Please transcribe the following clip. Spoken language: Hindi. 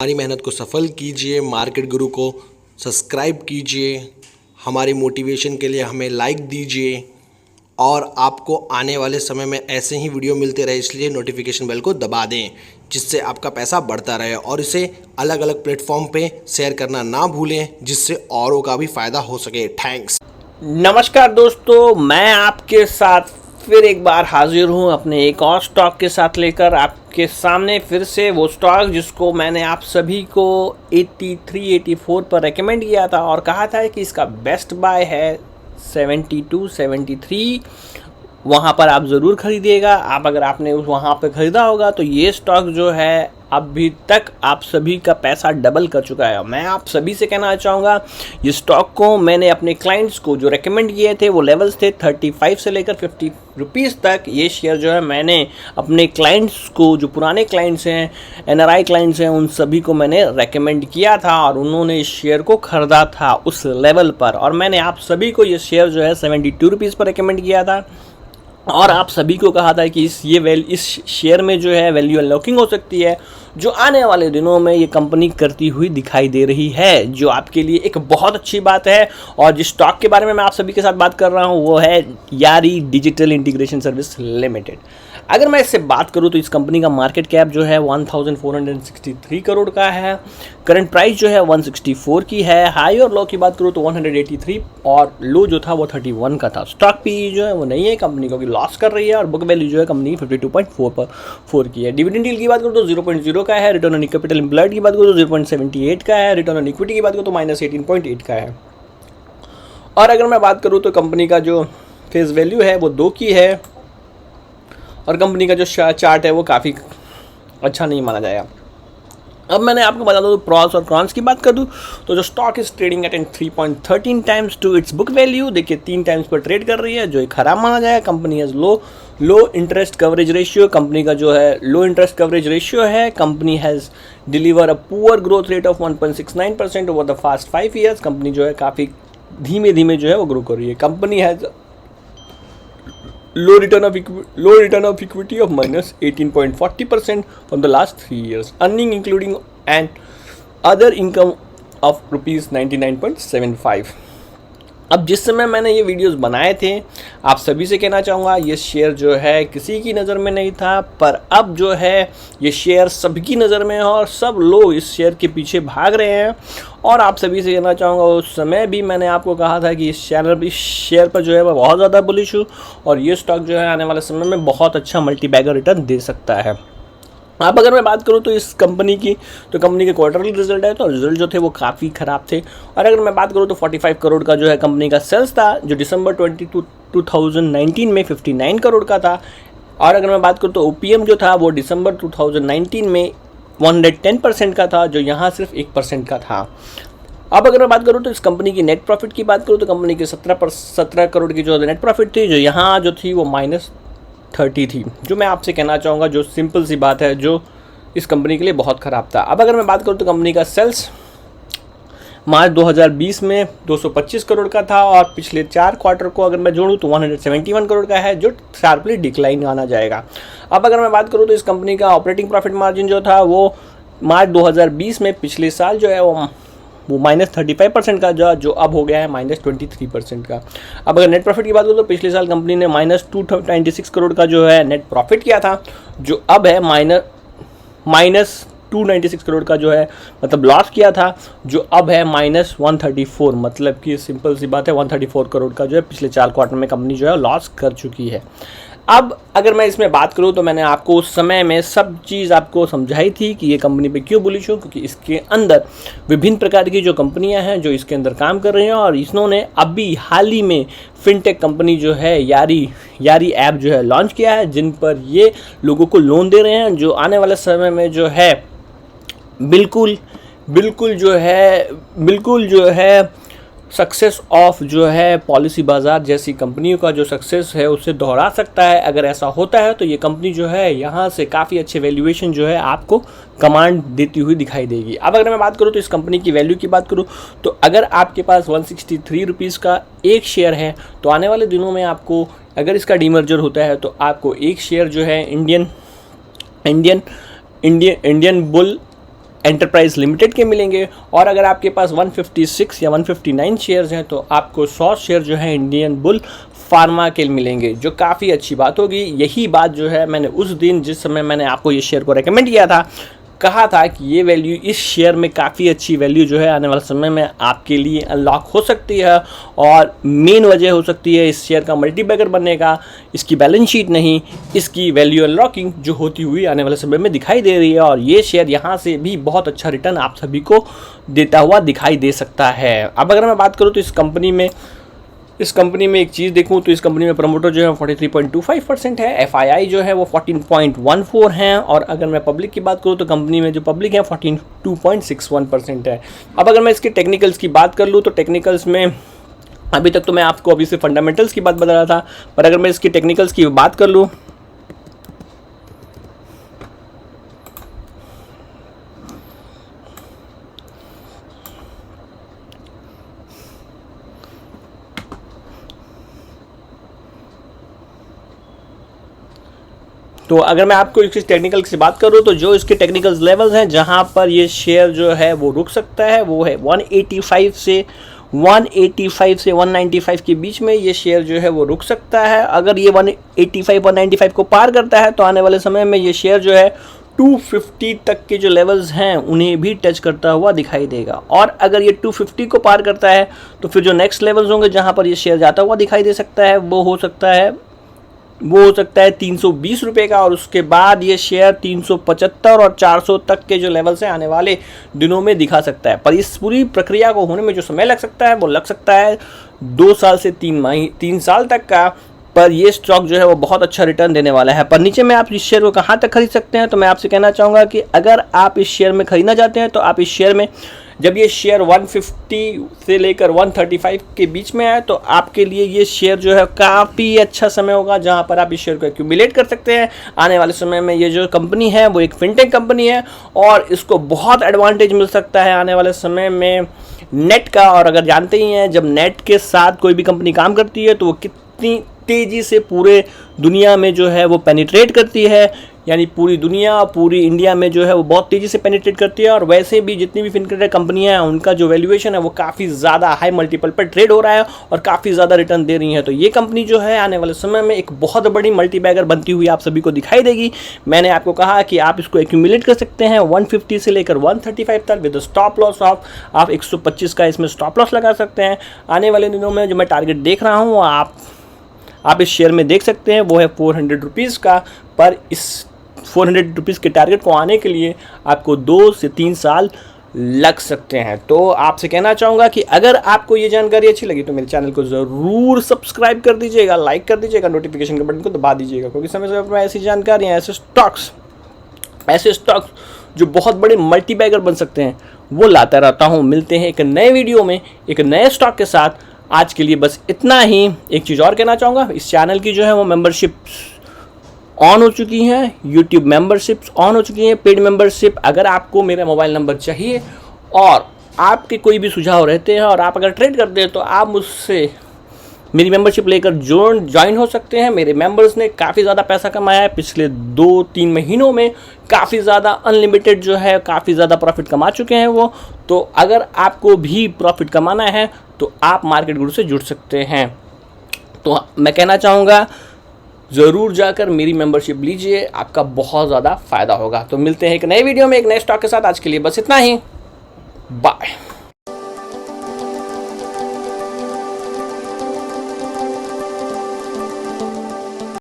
हमारी मेहनत को सफल कीजिए, मार्केट गुरु को सब्सक्राइब कीजिए, हमारी मोटिवेशन के लिए हमें लाइक दीजिए और आपको आने वाले समय में ऐसे ही वीडियो मिलते रहे, इसलिए नोटिफिकेशन बेल को दबा दें जिससे आपका पैसा बढ़ता रहे और इसे अलग अलग प्लेटफॉर्म पे शेयर करना ना भूलें जिससे औरों का भी फ़ायदा हो सके। थैंक्स। नमस्कार दोस्तों, मैं आपके साथ फिर एक बार हाजिर हूं अपने एक और स्टॉक के साथ लेकर आपके सामने फिर से वो स्टॉक जिसको मैंने आप सभी को 83-84 पर रेकमेंड किया था और कहा था कि इसका बेस्ट बाय है 72-73। वहाँ पर आप ज़रूर खरीदिएगा। अगर आपने वहाँ पे ख़रीदा होगा तो ये स्टॉक जो है अभी तक आप सभी का पैसा डबल कर चुका है। मैं आप सभी से कहना चाहूँगा, ये स्टॉक को मैंने अपने क्लाइंट्स को जो रेकमेंड किए थे वो लेवल्स थे 35 से लेकर 50 रुपीज़ तक। ये शेयर जो है मैंने अपने क्लाइंट्स को, जो पुराने क्लाइंट्स हैं, NRI क्लाइंट्स हैं, उन सभी को मैंने रेकमेंड किया था और उन्होंने इस शेयर को ख़रीदा था उस लेवल पर। और मैंने आप सभी को ये शेयर जो है 72 रुपीज़ पर रेकमेंड किया था और आप सभी को कहा था कि इस शेयर में जो है वैल्यू अनलॉकिंग हो सकती है, जो आने वाले दिनों में ये कंपनी करती हुई दिखाई दे रही है, जो आपके लिए एक बहुत अच्छी बात है। और जिस स्टॉक के बारे में मैं आप सभी के साथ बात कर रहा हूँ वो है यारी डिजिटल इंटीग्रेशन सर्विस लिमिटेड। अगर मैं इससे बात करूँ तो इस कंपनी का मार्केट कैप जो है 1463 करोड़ का है। करंट प्राइस जो है 164 की है। हाई और लो की बात करूँ तो 183 और लो जो था वो 31 का था। स्टॉक पी जो है वो नहीं है, कंपनी को लॉस कर रही है और बुक वैल्यू जो है कंपनी 52.4 की है। डिविडेंड यील्ड की बात करूँ तो 0.0 का है। रिटर्न ऑन कैपिटल एम्प्लॉयड की बात करूँ तो 0.78 का है। रिटर्न ऑन इक्विटी की बात करूँ तो -18.8 का है। और अगर मैं बात करूँ तो कंपनी का जो फेस वैल्यू है वो 2 की है और कंपनी का जो चार्ट है वो काफ़ी अच्छा नहीं माना जाएगा। अब मैंने आपको बता दूँ प्रॉस और कॉन्स की बात कर दूँ तो जो stock is trading at 3.13 times to its book value. देखिए 3 टाइम्स पर ट्रेड कर रही है, जो एक खराब माना जाएगा। Company has low interest coverage ratio. Company का जो है लो इंटरेस्ट कवरेज रेशियो है। Company has deliver a poor growth rate of 1.69% over the fast 5 years. Company जो है काफ़ी धीमे धीमे जो है वो ग्रो कर रही है। Company has low return of equity of -18.40% from the last 3 years. Earning including and other income of rupees 99.75. अब जिस समय मैंने ये वीडियोस बनाए थे आप सभी से कहना चाहूँगा, ये शेयर जो है किसी की नज़र में नहीं था, पर अब जो है ये शेयर सबकी नज़र में है और सब लोग इस शेयर के पीछे भाग रहे हैं। और आप सभी से कहना चाहूँगा, उस समय भी मैंने आपको कहा था कि इस शेयर पर जो है मैं बहुत ज़्यादा बुलिश हूँ और ये स्टॉक जो है आने वाले समय में बहुत अच्छा मल्टीबैगर रिटर्न दे सकता है। अब अगर मैं बात करूं तो इस कंपनी की, तो कंपनी के क्वार्टरली रिजल्ट है तो रिजल्ट जो थे वो काफ़ी ख़राब थे। और अगर मैं बात करूं तो 45 करोड़ का जो है कंपनी का सेल्स था, जो दिसंबर 2019 में 59 करोड़ का था। और अगर मैं बात करूं तो OPM जो था वो दिसंबर 2019 में 110% का था, जो यहाँ सिर्फ 1% का था। अब अगर मैं बात करूँ तो इस कंपनी की नेट प्रॉफिट की बात करूँ तो कंपनी की 17 करोड़ की जो नेट प्रॉफिट थी, जो यहाँ जो थी वो -30 थी, जो मैं आपसे कहना चाहूँगा जो सिंपल सी बात है, जो इस कंपनी के लिए बहुत ख़राब था। अब अगर मैं बात करूँ तो कंपनी का सेल्स मार्च 2020 में 225 करोड़ का था और पिछले 4 क्वार्टर को अगर मैं जोड़ूँ तो 171 करोड़ का है, जो शार्पली डिक्लाइन आना जाएगा। अब अगर मैं बात करूँ तो इस कंपनी का ऑपरेटिंग प्रॉफिट मार्जिन जो था वो मार्च 2020 में पिछले साल जो है वो -35% का जो अब हो गया है -23% का। अब अगर नेट प्रॉफिट की बात करूँ तो पिछले साल कंपनी ने -296 करोड़ का जो है नेट प्रॉफिट किया था, जो अब है -296 करोड़ का जो है मतलब लॉस किया था, जो अब है -134। मतलब कि सिंपल सी बात है 134 करोड़ का जो है पिछले 4 क्वार्टर में कंपनी जो है लॉस कर चुकी है। अब अगर मैं इसमें बात करूं तो मैंने आपको उस समय में सब चीज़ आपको समझाई थी कि ये कंपनी पे क्यों बुलिश हूँ, क्योंकि इसके अंदर विभिन्न प्रकार की जो कंपनियां हैं जो इसके अंदर काम कर रही हैं और इन्होंने अभी हाल ही में फिनटेक कंपनी जो है यारी ऐप जो है लॉन्च किया है, जिन पर ये लोगों को लोन दे रहे हैं, जो आने वाले समय में जो है बिल्कुल जो है सक्सेस ऑफ जो है पॉलिसी बाज़ार जैसी कंपनियों का जो सक्सेस है उसे दोहरा सकता है। अगर ऐसा होता है तो ये कंपनी जो है यहाँ से काफ़ी अच्छे वैल्यूएशन जो है आपको कमांड देती हुई दिखाई देगी। अब अगर मैं बात करूँ तो इस कंपनी की वैल्यू की बात करूँ तो अगर आपके पास 163 रुपीज़ का एक शेयर है तो आने वाले दिनों में आपको, अगर इसका डीमर्जर होता है तो आपको एक शेयर जो है इंडियन बुल एंटरप्राइज लिमिटेड के मिलेंगे, और अगर आपके पास 156 या 159 शेयर्स हैं तो आपको 100 शेयर जो है इंडियन बुल फार्मा के मिलेंगे, जो काफ़ी अच्छी बात होगी। यही बात जो है मैंने उस दिन जिस समय मैंने आपको ये शेयर को रेकमेंड किया था, कहा था कि ये वैल्यू, इस शेयर में काफ़ी अच्छी वैल्यू जो है आने वाले समय में आपके लिए अनलॉक हो सकती है, और मेन वजह हो सकती है इस शेयर का मल्टीबैगर बनने का, इसकी बैलेंस शीट नहीं, इसकी वैल्यू अनलॉकिंग जो होती हुई आने वाले समय में दिखाई दे रही है, और ये शेयर यहाँ से भी बहुत अच्छा रिटर्न आप सभी को देता हुआ दिखाई दे सकता है। अब अगर मैं बात करूँ तो इस कंपनी में एक चीज़ देखूं तो इस कंपनी में प्रमोटर जो है 43.25% है, एफआईआई जो है वो 14.14 है, और अगर मैं पब्लिक की बात करूं तो कंपनी में जो पब्लिक है 42.61% है। अब अगर मैं इसके टेक्निकल्स की बात कर लूं तो टेक्निकल्स में अभी तक तो मैं आपको अभी से फंडामेंटल्स की बात बता रहा था, पर अगर मैं इसकी टेक्निकल्स की बात कर लूँ तो अगर मैं आपको इसकी टेक्निकल की बात करूं तो जो इसके टेक्निकल लेवल्स हैं जहां पर ये शेयर जो है वो रुक सकता है वो है 185 से 195 के बीच में ये शेयर जो है वो रुक सकता है। अगर ये 185-195 को पार करता है तो आने वाले समय में ये शेयर जो है 250 तक के जो लेवल्स हैं उन्हें भी टच करता हुआ दिखाई देगा, और अगर ये 250 को पार करता है तो फिर जो नेक्स्ट लेवल्स होंगे जहां पर ये शेयर जाता हुआ दिखाई दे सकता है वो हो सकता है 320 रुपये का, और उसके बाद ये शेयर 375 और 400 तक के जो लेवल से आने वाले दिनों में दिखा सकता है। पर इस पूरी प्रक्रिया को होने में जो समय लग सकता है वो लग सकता है 2 साल से 3 साल तक का, पर ये स्टॉक जो है वो बहुत अच्छा रिटर्न देने वाला है। पर नीचे में आप इस शेयर को कहाँ तक खरीद सकते हैं, तो मैं आपसे कहना चाहूँगा कि अगर आप इस शेयर में खरीदना चाहते हैं तो आप इस शेयर में, जब ये शेयर 150 से लेकर 135 के बीच में आए तो आपके लिए ये शेयर जो है काफ़ी अच्छा समय होगा जहां पर आप इस शेयर को एक्यूमुलेट कर सकते हैं। आने वाले समय में ये जो कंपनी है वो एक फिनटेक कंपनी है और इसको बहुत एडवांटेज मिल सकता है आने वाले समय में नेट का। और अगर जानते ही हैं जब नेट के साथ कोई भी कंपनी काम करती है तो वो कितनी तेज़ी से पूरे दुनिया में जो है वो पेनिट्रेट करती है, यानी पूरी दुनिया, पूरी इंडिया में जो है वो बहुत तेज़ी से पेनिट्रेट करती है। और वैसे भी जितनी भी फिनटेक कंपनियां हैं उनका जो वैल्यूएशन है वो काफ़ी ज़्यादा हाई मल्टीपल पर ट्रेड हो रहा है और काफ़ी ज़्यादा रिटर्न दे रही है। तो ये कंपनी जो है आने वाले समय में एक बहुत बड़ी मल्टीबैगर बनती हुई आप सभी को दिखाई देगी। मैंने आपको कहा कि आप इसको एक्यूमुलेट कर सकते हैं 150 से लेकर 135 तक विद स्टॉप लॉस ऑफ आप 125 का इसमें स्टॉप लॉस लगा सकते हैं। आने वाले दिनों में जो मैं टारगेट देख रहा हूँ आप इस शेयर में देख सकते हैं वो है 400 रुपीज़ का। पर इस 400 रुपीज़ के टारगेट को आने के लिए आपको 2 से 3 साल लग सकते हैं। तो आपसे कहना चाहूँगा कि अगर आपको ये जानकारी अच्छी लगी तो मेरे चैनल को ज़रूर सब्सक्राइब कर दीजिएगा, लाइक कर दीजिएगा, नोटिफिकेशन के बटन को दबा दीजिएगा, क्योंकि समय समय पर ऐसी जानकारियाँ, ऐसे स्टॉक्स जो बहुत बड़े मल्टीबैगर बन सकते हैं वो लाता रहता हूँ। मिलते हैं एक नए वीडियो में एक नए स्टॉक के साथ। आज के लिए बस इतना ही। एक चीज़ और कहना चाहूँगा, इस चैनल की जो है वो मेंबरशिप ऑन हो चुकी हैं, यूट्यूब मेंबरशिप्स ऑन हो चुकी हैं, पेड मेंबरशिप। अगर आपको मेरा मोबाइल नंबर चाहिए और आपके कोई भी सुझाव रहते हैं और आप अगर ट्रेड करते हैं तो आप मुझसे मेरी मेंबरशिप लेकर ज्वाइन हो सकते हैं। मेरे मेंबर्स ने काफ़ी ज़्यादा पैसा कमाया है पिछले 2-3 महीनों में, काफ़ी ज़्यादा अनलिमिटेड जो है काफ़ी ज़्यादा प्रॉफिट कमा चुके हैं वो। तो अगर आपको भी प्रॉफिट कमाना है तो आप मार्केट गुरु से जुड़ सकते हैं। तो मैं कहना चाहूँगा ज़रूर जाकर मेरी मेंबरशिप लीजिए, आपका बहुत ज़्यादा फ़ायदा होगा। तो मिलते हैं एक नए वीडियो में एक नए स्टॉक के साथ। आज के लिए बस इतना ही, बाय।